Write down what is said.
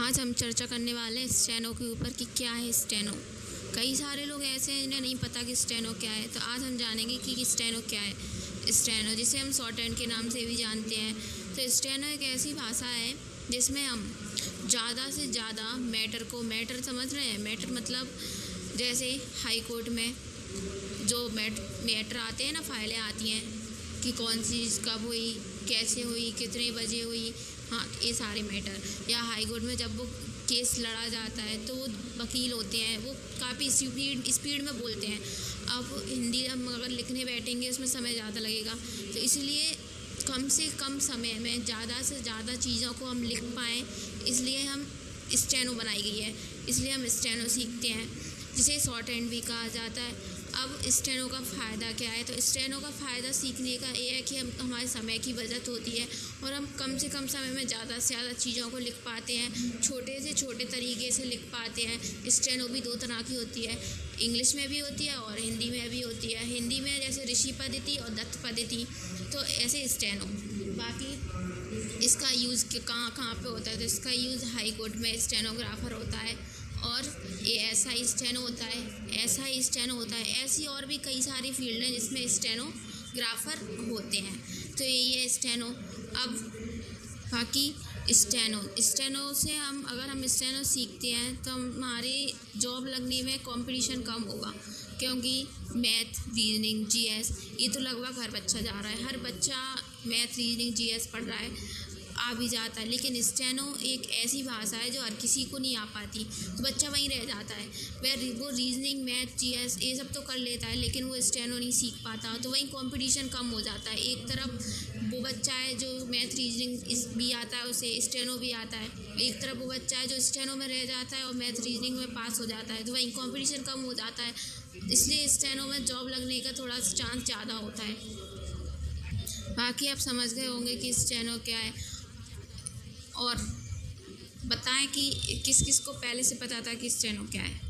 आज हम चर्चा करने वाले हैं स्टेनो के ऊपर कि क्या है स्टेनो। कई सारे लोग ऐसे हैं जिन्हें नहीं पता कि स्टेनो क्या है, तो आज हम जानेंगे कि स्टेनो क्या है। स्टेनो जिसे हम शॉर्ट हैंड के नाम से भी जानते हैं। तो स्टेनो एक ऐसी भाषा है जिसमें हम ज़्यादा से ज़्यादा मैटर समझ रहे हैं। मैटर मतलब जैसे हाई कोर्ट में जो मैटर आते हैं ना, फाइलें आती हैं कि कौन सी चीज़ कब हुई, कैसे हुई, कितने बजे हुई, हाँ ये सारे मैटर। या हाई कोर्ट में जब वो केस लड़ा जाता है तो वो वकील होते हैं, वो काफ़ी स्पीड में बोलते हैं। अब हिंदी हम अगर लिखने बैठेंगे उसमें समय ज़्यादा लगेगा, तो इसलिए कम से कम समय में ज़्यादा से ज़्यादा चीज़ों को हम लिख पाएँ, इसलिए हम स्टेनो बनाई गई है। इसलिए हम स्टेनो सीखते हैं, जिसे शॉर्ट हैंड भी कहा जाता है। अब स्टेनो का फ़ायदा क्या है? तो स्टेनो का फ़ायदा सीखने का ये है कि हमारे समय की बचत होती है और हम कम से कम समय में ज़्यादा से ज़्यादा चीज़ों को लिख पाते हैं, छोटे से छोटे तरीके से लिख पाते हैं। स्टेनो भी दो तरह की होती है, इंग्लिश में भी होती है और हिंदी में भी होती है। हिंदी में जैसे ऋषि पद्धति और दत्त पद्धति, तो ऐसे स्टेनो। बाकी इसका यूज़ कहाँ कहाँ पे होता है? तो इसका यूज़ हाई कोर्ट में स्टेनोग्राफर होता है, और ये ऐसा ही स्टेनो होता है। ऐसी और भी कई सारी फील्ड हैं जिसमें स्टेनोग्राफर होते हैं। तो यही है स्टेनो। अब बाकी स्टेनो से अगर हम स्टेनो सीखते हैं तो हमारी जॉब लगने में कंपटीशन कम होगा, क्योंकि मैथ, रीजनिंग, जीएस ये तो लगभग हर बच्चा जा रहा है। हर बच्चा मैथ, रीजनिंग, जीएस पढ़ रहा है, आ भी जाता है। लेकिन स्टेनो एक ऐसी भाषा है जो हर किसी को नहीं आ पाती, तो बच्चा वहीं रह जाता है। वो रीजनिंग, मैथ, जीएस ये सब तो कर लेता है, लेकिन वो स्टेनो नहीं सीख पाता, तो वहीं कंपटीशन कम हो जाता है। एक तरफ वो बच्चा है जो मैथ, रीजनिंग भी आता है, उसे स्टेनो भी आता है। एक तरफ वो बच्चा है जो स्टेनो में रह जाता है और मैथ, रीजनिंग में पास हो जाता है, तो वहीं कंपटीशन कम हो जाता है। इसलिए स्टेनो में जॉब लगने का थोड़ा चांस ज़्यादा होता है। बाकी आप समझ गए होंगे कि स्टेनो क्या है। और बताएं कि किस किस को पहले से पता था कि स्टेनो क्या है।